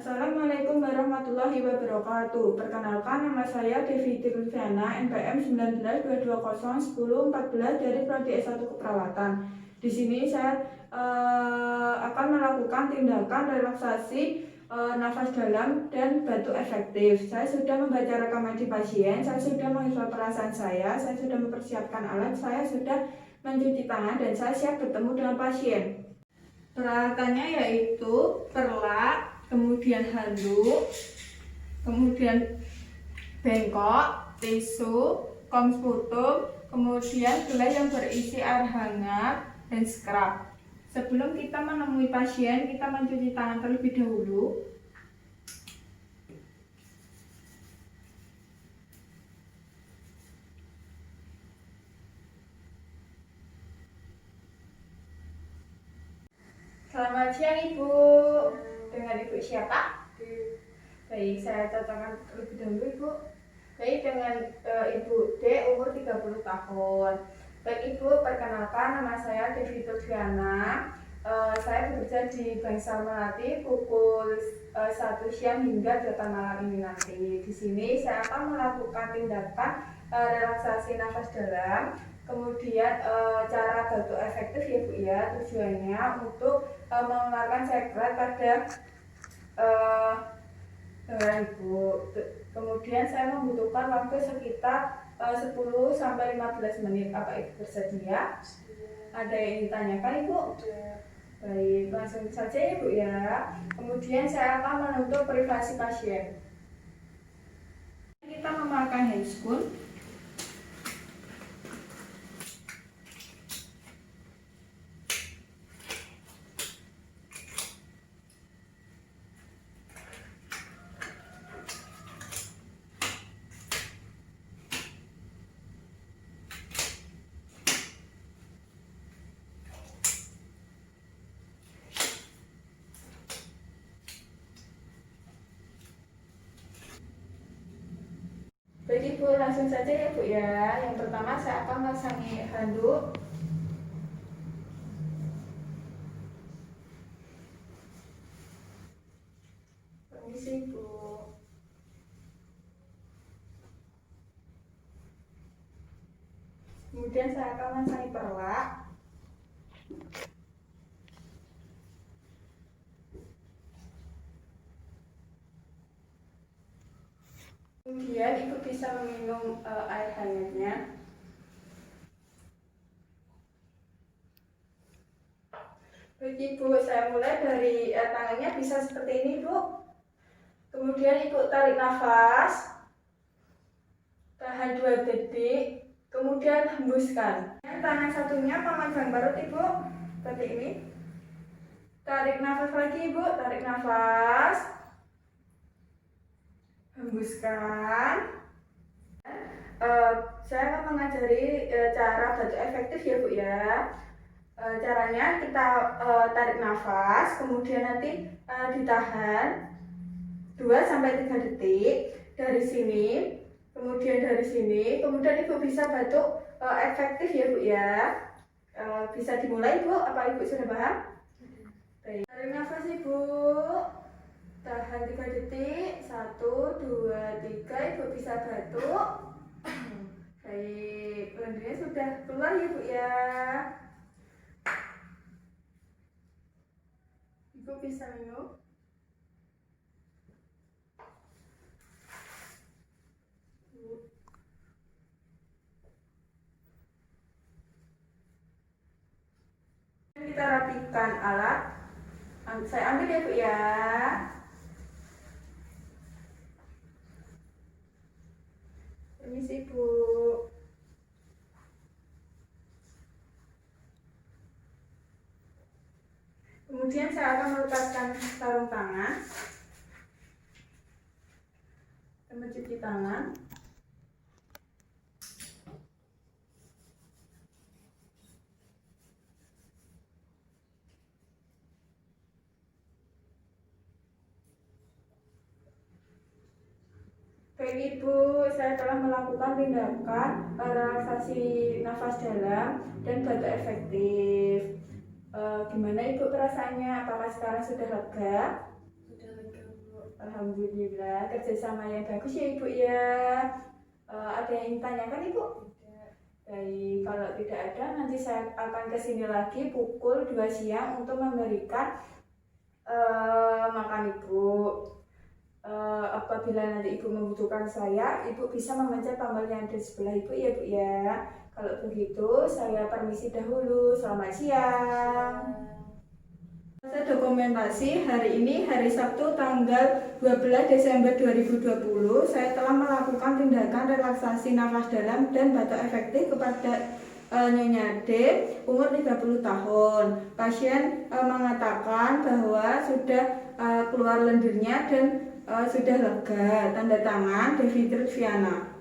Assalamualaikum warahmatullahi wabarakatuh. Perkenalkan, nama saya Devi Tirviana, NPM 1922011014 dari Prodi S1 Keperawatan. Di sini saya akan melakukan tindakan relaksasi nafas dalam dan batuk efektif. Saya sudah membaca rekaman di pasien, saya sudah mengisolasi perasaan saya sudah mempersiapkan alat, saya sudah mencuci tangan, dan saya siap bertemu dengan pasien. Peralatannya yaitu perlak, kemudian handuk, kemudian bengkok, tisu, komsputum, kemudian gelas yang berisi air hangat, dan scrub. Sebelum kita menemui pasien, kita mencuci tangan terlebih dahulu. Selamat siang Ibu. Dengan Ibu siapa? Baik, saya cocokkan terlebih dahulu Ibu. Baik, dengan Ibu D, umur 30 tahun. Baik Ibu, perkenalkan, nama saya Devi Tirviana. Saya bekerja di Bangsal Melati pukul 1 siang hingga 8 malam ini nanti. Di sini saya akan melakukan tindakan relaksasi nafas dalam, kemudian cara batuk efektif ya Bu ya. Tujuannya untuk mengeluarkan sekret pada Ibu. Kemudian saya membutuhkan waktu sekitar 10-15 menit. Apa Ibu bersedia? Ada yang ditanyakan Ibu? Baik, langsung saja ya Bu ya. Kemudian saya akan menutup privasi pasien. Kita memakai handscoon. Baik Ibu, langsung saja ya Bu ya. Yang pertama saya akan memasang handuk. Permisi Bu. Kemudian saya akan memasang perlak. Kemudian Ibu bisa meminum air hangatnya. Baik Ibu, saya mulai dari tangannya bisa seperti ini Bu. Kemudian Ibu tarik nafas, tahan 2 detik, kemudian hembuskan. Tangan satunya pemegang parut Ibu, seperti ini. Tarik nafas lagi Ibu, tarik nafas, hembuskan. Saya akan mengajari cara batuk efektif ya Bu ya. Caranya kita tarik nafas, kemudian nanti ditahan 2-3 detik dari sini, kemudian dari sini, kemudian Ibu bisa batuk efektif ya Bu ya. Bisa dimulai Bu, apa Ibu sudah paham? Baik. Tarik nafas Ibu, tahan 3 detik, 1, 2, 3, Ibu bisa batuk. Baik, lendirnya sudah keluar ya Bu ya. Ibu bisa minum. Kita rapikan alat. Saya ambil ya Bu ya. Permisi Bu. Kemudian saya akan melepaskan sarung tangan dan mencuci tangan. Baik Ibu, saya telah melakukan tindakan relaksasi nafas dalam dan batuk efektif. Gimana Ibu perasaannya? Apakah sekarang sudah lega? Sudah lega Bu. Alhamdulillah, kerjasama yang bagus ya Ibu ya. Ada yang ingin tanyakan Ibu? Baik, kalau tidak ada nanti saya akan ke sini lagi pukul 2 siang untuk memberikan makan Ibu. Apabila nanti Ibu membutuhkan saya, Ibu bisa memencet tombol yang di sebelah Ibu ya Bu ya. Kalau begitu, saya permisi dahulu. Selamat siang. Saya dokumentasi hari ini, hari Sabtu tanggal 12 Desember 2020, saya telah melakukan tindakan relaksasi nafas dalam dan batuk efektif kepada Nyonya D, umur 30 tahun. Pasien mengatakan bahwa sudah keluar lendirnya dan sudah lega. Tanda tangan Devi Triviana.